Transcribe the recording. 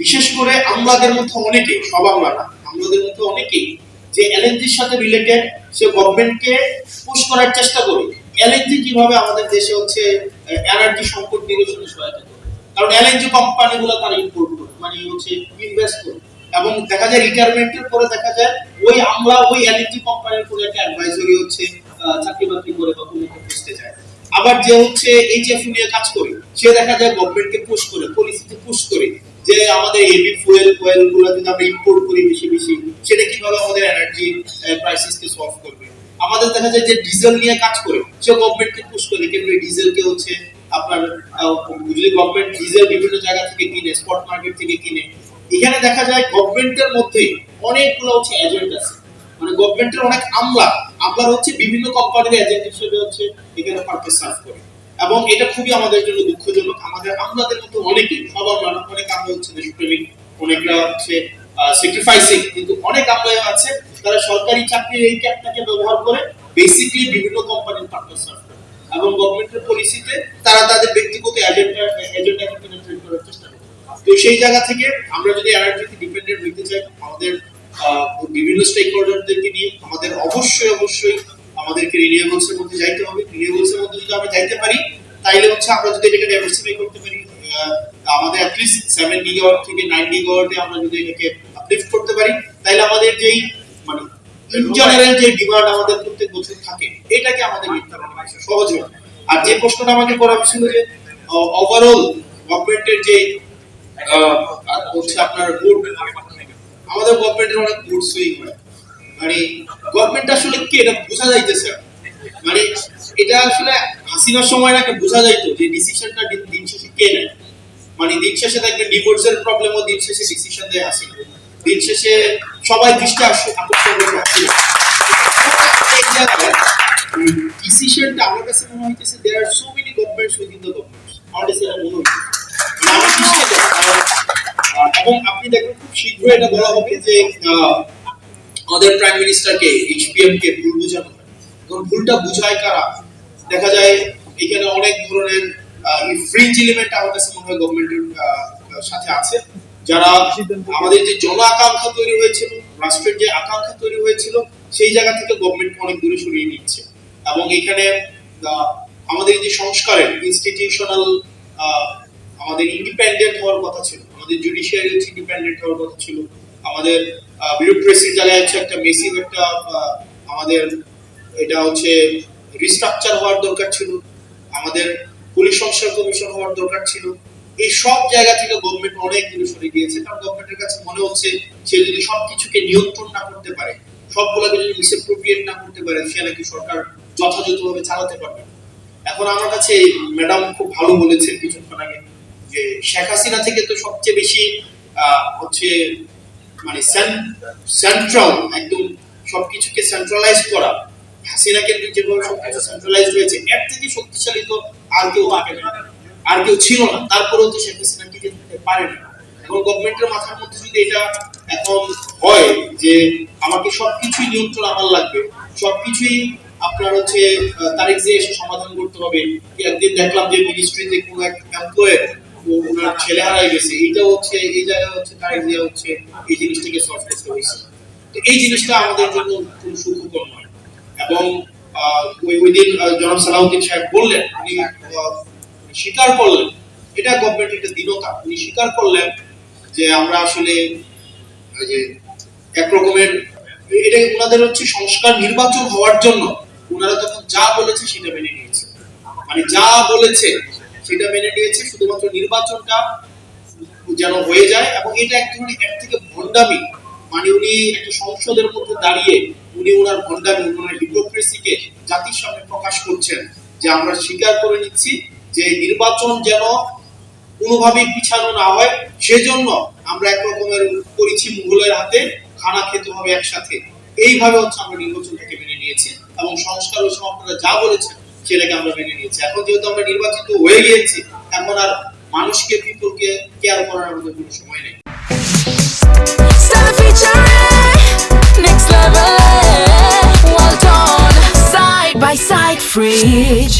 বিশেষ করে আমলাদের মধ্যে অনেকে, সব আমলা না, আমলাদের মধ্যে অনেকেই যে এলএনজির সাথে রিলেটেড সে গভর্নমেন্টকে পুশ করার চেষ্টা করে এলএনজি কিভাবে আমাদের দেশে হচ্ছে এনার্জি সংকট নিরসনে সহায়তা করে। কারণ এলএনজি কোম্পানিগুলো তারা ইম্পোর্ট করে, মানে হচ্ছে ইনভেস্ট করে, এবং দেখা যায় রিটায়ারমেন্টের পরে দেখা যায় ওই আমলা ওই এলএনজি কোম্পানির কোনো একটা অ্যাডভাইজরি হচ্ছে চাকরি বাকরি করে বা কোনো পোস্টে যায়। আবার যে হচ্ছে এইচএফ নিয়ে কাজ করে সে দেখা যায় গভর্নমেন্টকে পুশ করে, পলিসিতে পুশ করে যে আমাদের হেভি ফুয়েল গুলো যদি আমরা ইম্পোর্ট করি বেশি বেশি, সেটা কিভাবে আমাদের এনার্জি ক্রাইসিসকে সলভ করবে। আমাদের দেখা যায় যে ডিজেল নিয়ে কাজ করে সে গভর্নমেন্টকে পুশ করে, কিন্তু এই ডিজেলকে হচ্ছে আপনার যদি গভর্নমেন্ট ডিজেল বিভিন্ন জায়গা থেকে কিনে, স্পট মার্কেট থেকে কিনে, এখানে দেখা যায় গভর্নমেন্টের মধ্যে অনেকগুলো হচ্ছে এজেন্ট আছে, মানে গভর্নমেন্টের অনেক আমলার হচ্ছে বিভিন্ন কোম্পানির এজেন্ট হিসেবে হচ্ছে এখানে পারপাস সার্ভ করে। এবং এটা খুবই আমাদের জন্য দুঃখজনক। আমাদের আমলাদের মধ্যে অনেকেই, সব আমলা না, অনেক আমলা হচ্ছে দেশপ্রেমিক, অনেকরা হচ্ছে স্যাক্রিফাইসিং, কিন্তু অনেক আমলা আছে তারা সরকারি চাকরির এই ক্যাপটাকে ব্যবহার করে বেসিক্যালি বিভিন্ন কোম্পানির পারপাস সার্ভ করে, এবং গভর্নমেন্টের পলিসিতে তারা তাদের ব্যক্তিগত এজেন্ডাকে পেনিট্রেট করার চেষ্টা করে। তো সেই জায়গা থেকে আমরা যদি এনার্জিতে ডিপেন্ডেন্ট হইতে চাই, আমাদের বিভিন্ন স্টেক হোল্ডারদেরকে নিয়ে আমাদের অবশ্যই আমাদেরকে রিনিউয়েবলস এর মধ্যে যাইতে হবে। রিনিউয়েবলস এর মধ্যে যদি আমরা যাইতে পারি, তাইলে হচ্ছে আমরা যদি এটাকে ডাইভার্সিফাই করতে পারি, আমাদের অ্যাট লিস্ট 7 গিগাওয়াট থেকে 9 গিগাওয়াটে আমরা যদি এটাকে আপলিফট করতে পারি, তাইলে আমাদের যেই মানে ইন জেনারেল যে ডিমান্ড আমাদের প্রত্যেক বছর থাকে, এটাকে আমাদের নির্ধারণ করা সহজ হবে। আর যে প্রশ্নটা আমাকে করা হয়েছিল যে ওভারঅল গভর্নমেন্টের যে হচ্ছে আপনার গুড, আমাদের গভর্নমেন্টের অনেক গুড সুইং হয়, মানে গভর্নমেন্ট আসলে কি এটা বোঝা যাইতেছে, মানে এটা আসলে হাসিনার সময় না বোঝা যাইতো যে ডিসিশনটা দিন শেষে কে নেয়। মানে দিন শেষে দেখবেন ডিভোর্সের প্রবলেমও দিন শেষে ডিসিশন দেয় হাসিনা, দিন শেষে সবাই দৃষ্টি আকর্ষণ করে হাসিনা। ডিসিশনটা আমার কাছে মনে হইতেছে there are so many governments within the governments, আমার কাছে এটা মনে হইতেছে। এবং আপনি দেখবেন খুব শীঘ্রই এটা বলা হবে যে আমাদের প্রাইম মিনিস্টারকে, এইচপিএম কে ভুল বোঝানো হয়। এবং ভুলটা বুঝায় কারা? দেখা যায় এখানে অনেক ধরনের ফ্রিঞ্জ এলিমেন্ট আমার কাছে মনে হয় গভর্নমেন্টের সাথে আছে, যারা আমাদের যে জন আকাঙ্ক্ষা তৈরি হয়েছিল, রাষ্ট্রের যে আকাঙ্ক্ষা তৈরি হয়েছিল, সেই জায়গা থেকে গভর্নমেন্ট অনেক দূরে সরিয়ে নিচ্ছে। এবং এখানে আমাদের যে সংস্কারের ইনস্টিটিউশনাল আমাদের ইন্ডিপেন্ডেন্ট হওয়ার কথা ছিল, আমাদের জুডিশিয়ারি হচ্ছে ইন্ডিপেন্ডেন্ট হওয়ার কথা ছিল, আমাদের বিউরোক্রেসির জায়গায় হচ্ছে একটা মেসিভ একটা আমাদের এটা হচ্ছে রিস্ট্রাকচার হওয়ার দরকার ছিল, আমাদের পুলিশ সংস্কার কমিশন হওয়ার দরকার ছিল। এই সব জায়গা থেকে গভর্নমেন্ট অনেক দূরে সরে গিয়েছে, কারণ গভর্নমেন্টের কাছে মনে হচ্ছে সে যদি সবকিছুকে নিয়ন্ত্রণ না করতে পারে, সবগুলোকে যদি মিসঅ্যাপ্রোপ্রিয়েট না করতে পারে, সে নাকি সরকার যথাযথভাবে চালাতে পারবে। এখন আমার কাছে ম্যাডাম খুব ভালো বলেছেন কিছুক্ষণ আগে যে শেখ হাসিনা থেকে তো সবচেয়ে বেশি হচ্ছে মানে সেন্ট্রাল, একদম সবকিছুকে সেন্ট্রালাইজ করা, হাসিনা কেন্দ্রিক যেভাবে সবকিছু সেন্ট্রালাইজ হয়েছে, এর থেকে শক্তিশালী তো আর কেউ থাকে না, আর কেউ ছিল না। তারপরেও তো শেখ হাসিনা টিকে থাকতে পারে না। এখন গভর্নমেন্টের মাথার মধ্যে যদি এটা এখন হয় যে আমাকে সবকিছুই নিয়ন্ত্রণ আমার লাগবে, সবকিছুই আপনার হচ্ছে তারিখ দিয়ে এসে সমাধান করতে হবে। একদিন দেখলাম যে মিনিস্ট্রিতে কোনো এক এমপ্লয়ের ওনার ছেলে হারাই গেছে, এইটা হচ্ছে এই জায়গায় হচ্ছে তারিখ দিয়ে হচ্ছে এই জিনিসটাকে সলভ করতে হয়েছে। তো এই জিনিসটা আমাদের জন্য খুব সুখকর নয়। এবং ওই দিন জনাব সালাউদ্দিন সাহেব বললেন, উনি স্বীকার করলেন, এটা গভর্নমেন্টের একটা দীনতা, উনি স্বীকার করলেন যে আমরা আসলে যে এক রকমের এটা ওনাদের হচ্ছে সংস্কার নির্বাচন হওয়ার জন্য ওনারা তখন যা বলেছে সেটা মেনে নিয়েছে, মানে যা বলেছে সেটা মেনে নিয়েছে, শুধুমাত্র নির্বাচনটা যেন হয়ে যায়। এবং এটা এক ধরনের এর থেকে ভণ্ডামি, মানে উনি একটা সংসদের মধ্যে দাঁড়িয়ে উনি ওনার ভণ্ডামি, ওনার হিপোক্রেসিকে জাতির সামনে প্রকাশ করছেন যে আমরা স্বীকার করে নিচ্ছি যে নির্বাচন যেন কোনোভাবেই পিছানো না হয়, সেজন্য আমরা এক রকমের করেছি মুঘলের হাতে খানা খেতে হবে একসাথে, এইভাবে হচ্ছে আমরা নির্বাচনটাকে মেনে নিয়েছি। এবং সংস্কার ও আপনারা যা বলেছেন সেটাকে আমরা মেনে নিয়েছি। এখন যেহেতু আমরা নির্বাচিত হয়ে গিয়েছি, এখন আর মানুষকে পিপলকে কেয়ার করার আমাদের কোনো সময় নেই। Next level, well done, side by side fridge.